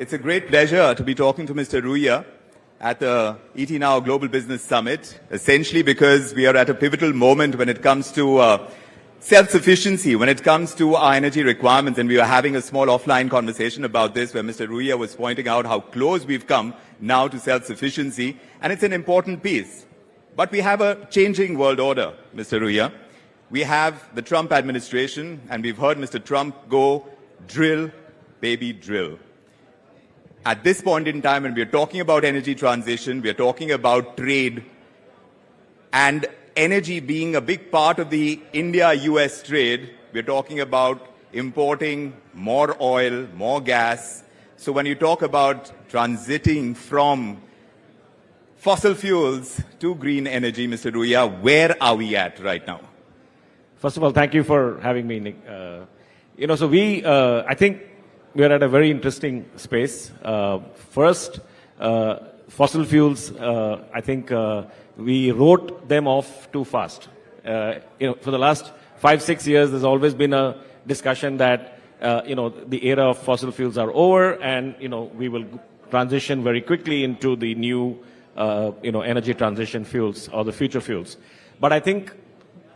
It's a great pleasure to be talking to Mr. Ruia at the ET Now Global Business Summit, essentially because we are at a pivotal moment when it comes to self-sufficiency, when it comes to our energy requirements. And we were having a small offline conversation about this where Mr. Ruia was pointing out how close we've come now to self-sufficiency. And it's an important piece. But we have a changing world order, Mr. Ruia. We have the Trump administration, and we've heard Mr. Trump go drill, baby, drill. At this point in time, when we are talking about energy transition, we are talking about trade, and energy being a big part of the India-US trade, we're talking about importing more oil, more gas. So when you talk about transiting from fossil fuels to green energy, Mr. Ruia, where are we at right now? First of all, thank you for having me, Nick. I think we are at a very interesting space. First, fossil fuels, I think we wrote them off too fast. For the last 5-6 years, there's always been a discussion that, the era of fossil fuels are over and, we will transition very quickly into the new, energy transition fuels or the future fuels. But I think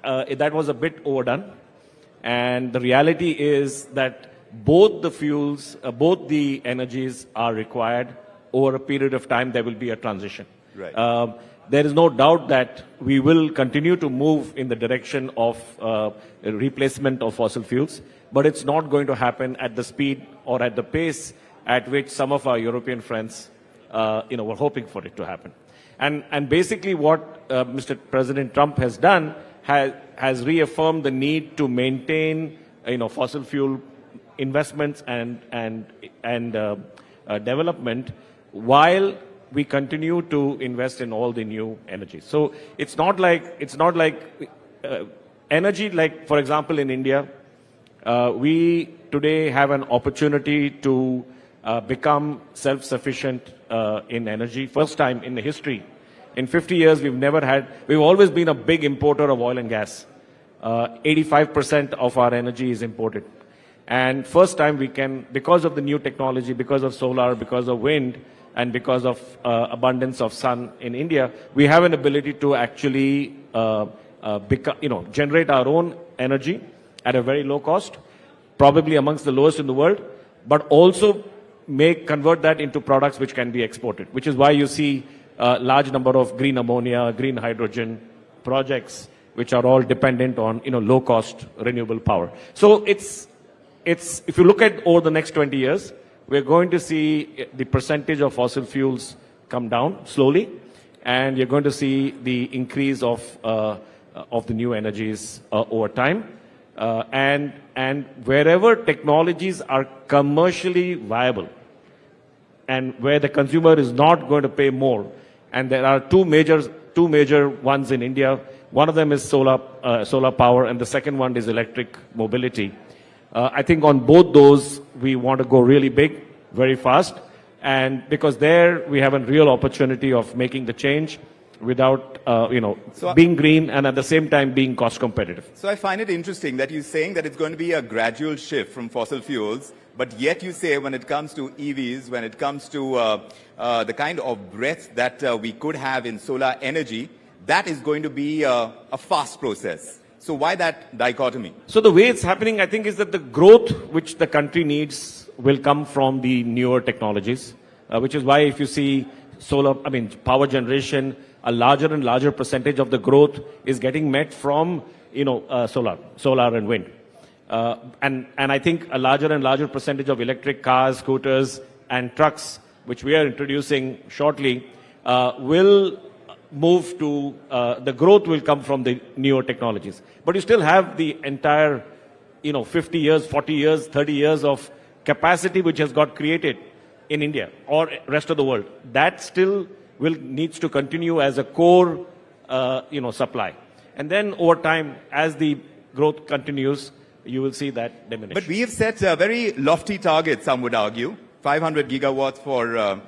that was a bit overdone. And the reality is that both the fuels, both the energies are required. Over a period of time, there will be a transition. Right. There is no doubt that we will continue to move in the direction of replacement of fossil fuels, but it's not going to happen at the speed or at the pace at which some of our European friends, were hoping for it to happen. And basically what Mr. President Trump has done has reaffirmed the need to maintain, fossil fuel investments and development while we continue to invest in all the new energies. So it's not like energy, like for example in India, we today have an opportunity to become self-sufficient in energy. First time in the history. In 50 years, we've always been a big importer of oil and gas. 85% of our energy is imported. And first time we can, because of the new technology, because of solar, because of wind, and because of abundance of sun in India, we have an ability to actually generate our own energy at a very low cost, probably amongst the lowest in the world, but also convert that into products which can be exported, which is why you see a large number of green ammonia, green hydrogen projects, which are all dependent on low cost renewable power. So it's if you look at over the next 20 years, we're going to see the percentage of fossil fuels come down slowly, and you're going to see the increase of the new energies over time. And wherever technologies are commercially viable, and where the consumer is not going to pay more, and there are two major ones in India. One of them is solar power, and the second one is electric mobility. I think on both those, we want to go really big, very fast, and because there we have a real opportunity of making the change without, being green and at the same time being cost competitive. So I find it interesting that you're saying that it's going to be a gradual shift from fossil fuels, but yet you say when it comes to EVs, when it comes to the kind of breadth that we could have in solar energy, that is going to be a fast process. So why that dichotomy? So the way it's happening, I think, is that the growth which the country needs will come from the newer technologies, which is why if you see power generation, a larger and larger percentage of the growth is getting met from, solar and wind. And I think a larger and larger percentage of electric cars, scooters, and trucks, which we are introducing shortly, will move to, the growth will come from the newer technologies. But you still have the entire, 50 years, 40 years, 30 years of capacity which has got created in India or rest of the world. That still needs to continue as a core, supply. And then over time, as the growth continues, you will see that diminish. But we have set very lofty targets, some would argue, 500 gigawatts for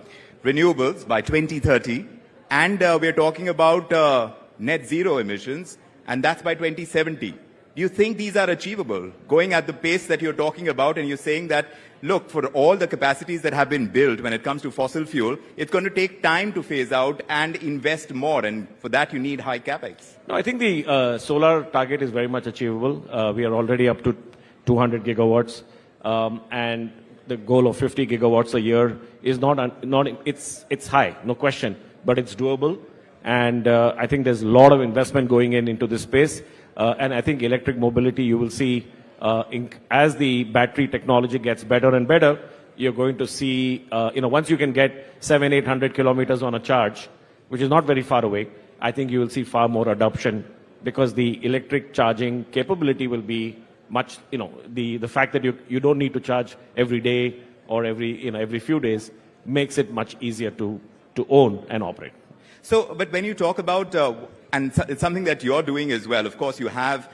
renewables by 2030. And we're talking about net zero emissions, and that's by 2070. Do you think these are achievable, going at the pace that you're talking about, and you're saying that, look, for all the capacities that have been built when it comes to fossil fuel, it's going to take time to phase out and invest more, and for that you need high capex? No, I think the solar target is very much achievable. We are already up to 200 gigawatts, and the goal of 50 gigawatts a year is it's high, no question, but it's doable. And I think there's a lot of investment going into this space. And I think electric mobility, you will see, as the battery technology gets better and better, you're going to see, once you can get 700-800 kilometers on a charge, which is not very far away, I think you will see far more adoption, because the electric charging capability will be much, the fact that you don't need to charge every day or every few days makes it much easier to own and operate. So, but when you talk about, and it's something that you're doing as well, of course, you have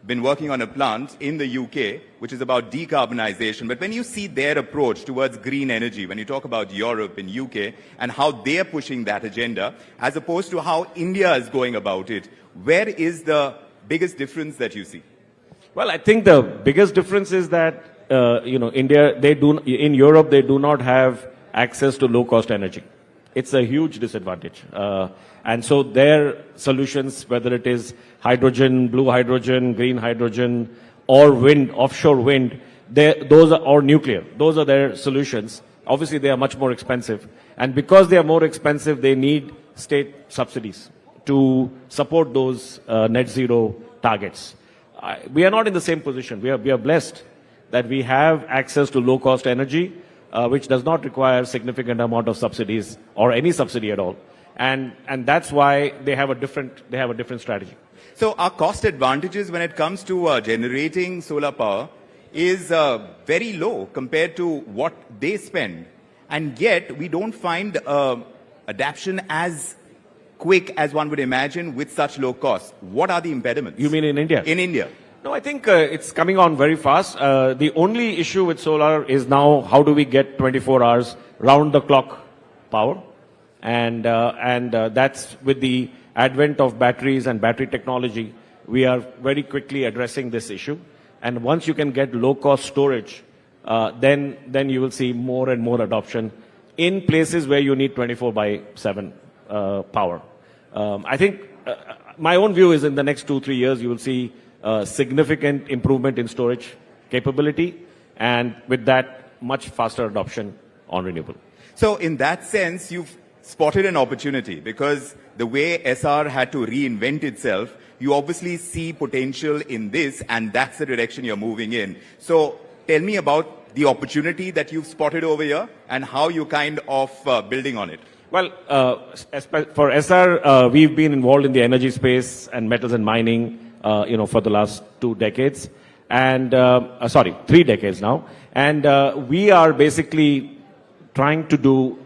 been working on a plant in the UK, which is about decarbonization. But when you see their approach towards green energy, when you talk about Europe and UK and how they're pushing that agenda, as opposed to how India is going about it, where is the biggest difference that you see? Well, I think the biggest difference is that, India, in Europe, they do not have access to low-cost energy. It's a huge disadvantage. And so their solutions, whether it is hydrogen, blue hydrogen, green hydrogen, or wind, offshore wind, or nuclear, those are their solutions. Obviously, they are much more expensive. And because they are more expensive, they need state subsidies to support those net zero targets. We are not in the same position. We are blessed that we have access to low-cost energy, which does not require significant amount of subsidies or any subsidy at all. And that's why they have a different strategy. So our cost advantages when it comes to generating solar power is very low compared to what they spend. And yet we don't find adaptation as quick as one would imagine with such low costs. What are the impediments? You mean in India? In India. No, I think it's coming on very fast. The only issue with solar is now how do we get 24 hours round-the-clock power? And that's with the advent of batteries and battery technology, we are very quickly addressing this issue. And once you can get low-cost storage, then you will see more and more adoption in places where you need 24/7 power. I think my own view is in the next 2-3 years, you will see significant improvement in storage capability, and with that, much faster adoption on renewable. So in that sense, you've spotted an opportunity, because the way Essar had to reinvent itself, you obviously see potential in this, and that's the direction you're moving in. So tell me about the opportunity that you've spotted over here and how you're kind of building on it. Well, for Essar, we've been involved in the energy space and metals and mining, for the last 2 decades, and 3 decades now. And we are basically trying to do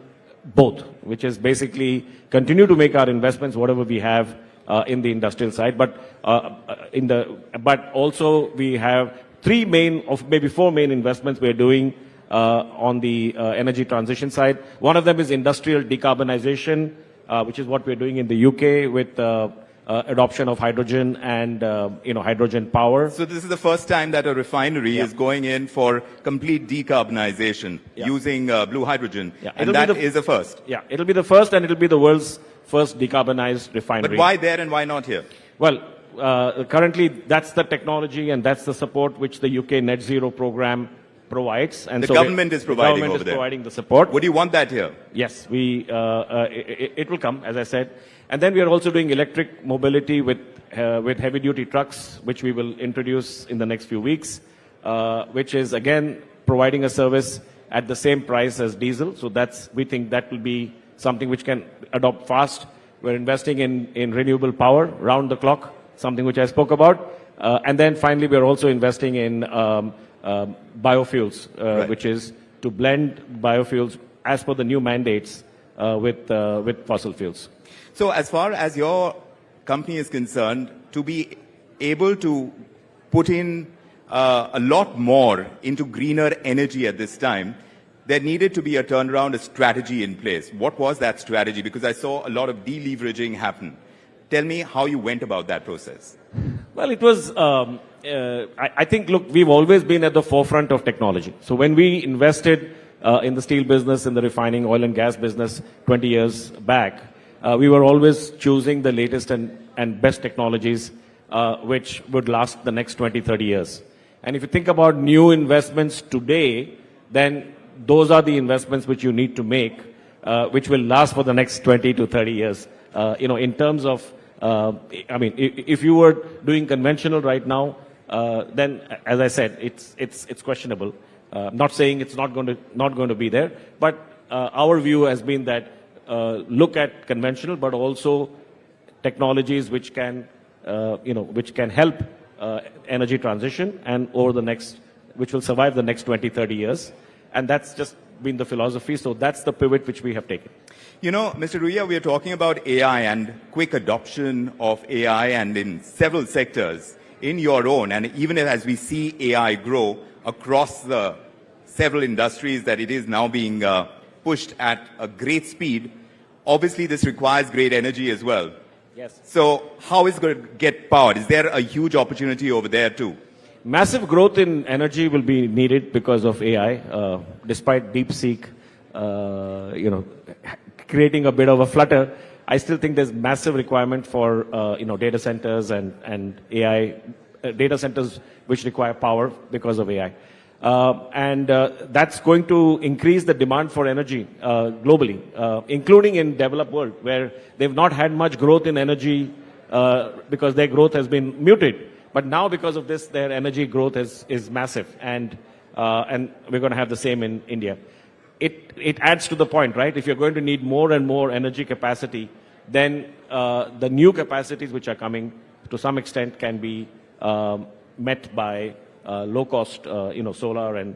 both, which is basically continue to make our investments, whatever we have in the industrial side, but also we have 3 main, of maybe 4 main investments we're doing on the energy transition side. One of them is industrial decarbonization, which is what we're doing in the UK with adoption of hydrogen and hydrogen power. So this is the first time that a refinery is going in for complete decarbonization using blue hydrogen, and that is a first. Yeah, it'll be the first, and it'll be the world's first decarbonized refinery. But why there and why not here? Well, currently that's the technology and that's the support which the UK Net Zero program provides, and the government is providing over there. Providing the support. Would you want that here? Yes, it will come, as I said. And then we are also doing electric mobility with heavy-duty trucks, which we will introduce in the next few weeks, which is, again, providing a service at the same price as diesel. So we think that will be something which can adopt fast. We're investing in renewable power, round the clock, something which I spoke about. And then finally, we're also investing in biofuels, which is to blend biofuels as per the new mandates with fossil fuels. So as far as your company is concerned, to be able to put in a lot more into greener energy at this time, there needed to be a turnaround, a strategy in place. What was that strategy? Because I saw a lot of deleveraging happen. Tell me how you went about that process. Well, it was, I think, look, we've always been at the forefront of technology. So when we invested in the steel business, in the refining oil and gas business 20 years back, we were always choosing the latest and best technologies which would last the next 20, 30 years. And if you think about new investments today, then those are the investments which you need to make, which will last for the next 20 to 30 years. In terms of, I mean, if you were doing conventional right now, then, as I said, it's questionable. Not saying it's not going to be there, but our view has been that look at conventional, but also technologies which can, which can help energy transition and which will survive the next 20, 30 years. And that's just been the philosophy. So that's the pivot which we have taken. You know, Mr. Ruia, we are talking about AI and quick adoption of AI and in several sectors in your own. And even as we see AI grow across the several industries that it is now being pushed at a great speed, obviously this requires great energy as well. Yes. So how is it going to get powered? Is there a huge opportunity over there too? Massive growth in energy will be needed because of AI, despite DeepSeek, creating a bit of a flutter. I still think there's massive requirement for, data centers and AI, data centers which require power because of AI. That's going to increase the demand for energy globally, including in developed world, where they've not had much growth in energy because their growth has been muted. But now, because of this, their energy growth is massive, and we're going to have the same in India. It adds to the point, right? If you're going to need more and more energy capacity, then the new capacities which are coming, to some extent, can be met by low cost, solar and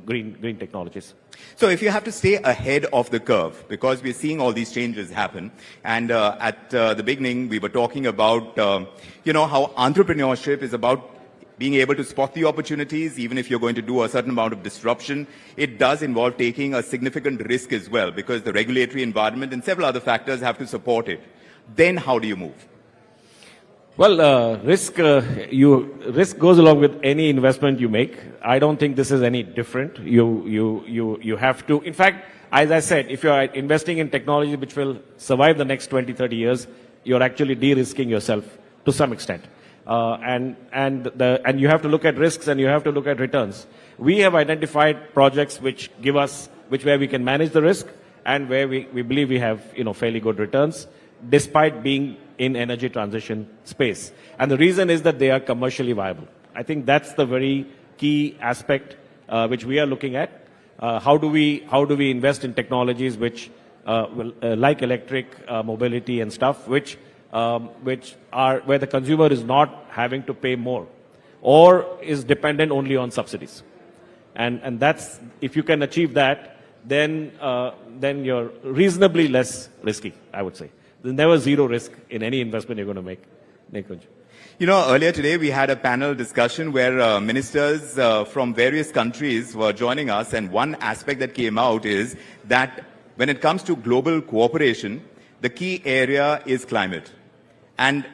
green technologies. So if you have to stay ahead of the curve, because we're seeing all these changes happen, and at the beginning we were talking about, how entrepreneurship is about being able to spot the opportunities, even if you're going to do a certain amount of disruption. It does involve taking a significant risk as well, because the regulatory environment and several other factors have to support it. Then how do you move? Well, risk goes along with any investment you make. I don't think this is any different. You have to, in fact, as I said, if you are investing in technology which will survive the next 20, 30 years, you're actually de-risking yourself to some extent. And you have to look at risks and you have to look at returns. We have identified projects where we can manage the risk and where we believe we have, fairly good returns, despite being in energy transition space. And the reason is that they are commercially viable. I think that's the very key aspect which we are looking at. How do we invest in technologies which like electric mobility and stuff, which are where the consumer is not having to pay more or is dependent only on subsidies. And that's, if you can achieve that, then you're reasonably less risky, I would say. There's never zero risk in any investment you're going to make. Earlier today we had a panel discussion where ministers from various countries were joining us, and one aspect that came out is that when it comes to global cooperation, the key area is climate. And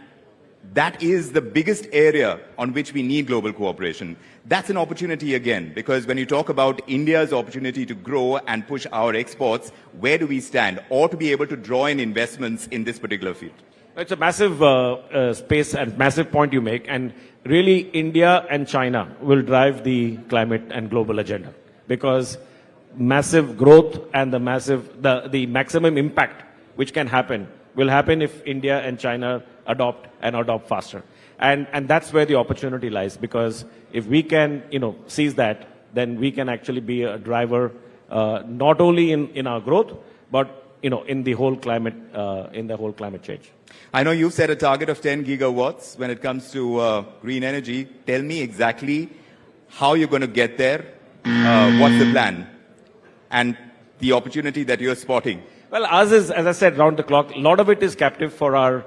that is the biggest area on which we need global cooperation. That's an opportunity again, because when you talk about India's opportunity to grow and push our exports, where do we stand? Or to be able to draw in investments in this particular field? It's a massive space and massive point you make. And really, India and China will drive the climate and global agenda, because massive growth and the maximum impact which can happen will happen if India and China adopt faster. And that's where the opportunity lies, because if we can, seize that, then we can actually be a driver, not only in our growth, but, in the whole climate change. I know you've set a target of 10 gigawatts when it comes to green energy. Tell me exactly how you're going to get there, what's the plan, and the opportunity that you're spotting. Well, ours is, as I said, round the clock. A lot of it is captive for our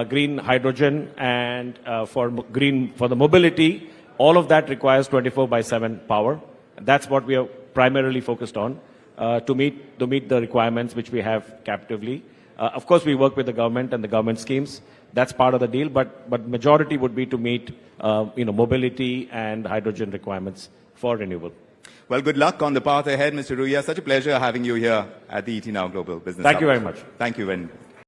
green hydrogen and for the mobility. All of that requires 24/7 power. That's what we are primarily focused on to meet the requirements which we have captively. Of course, we work with the government and the government schemes, That's part of the deal, but majority would be to meet mobility and hydrogen requirements for renewable. Well, good luck on the path ahead, Mr. Ruia. Such a pleasure having you here at the ET Now Global Business Thank you Summit. very much. Thank you.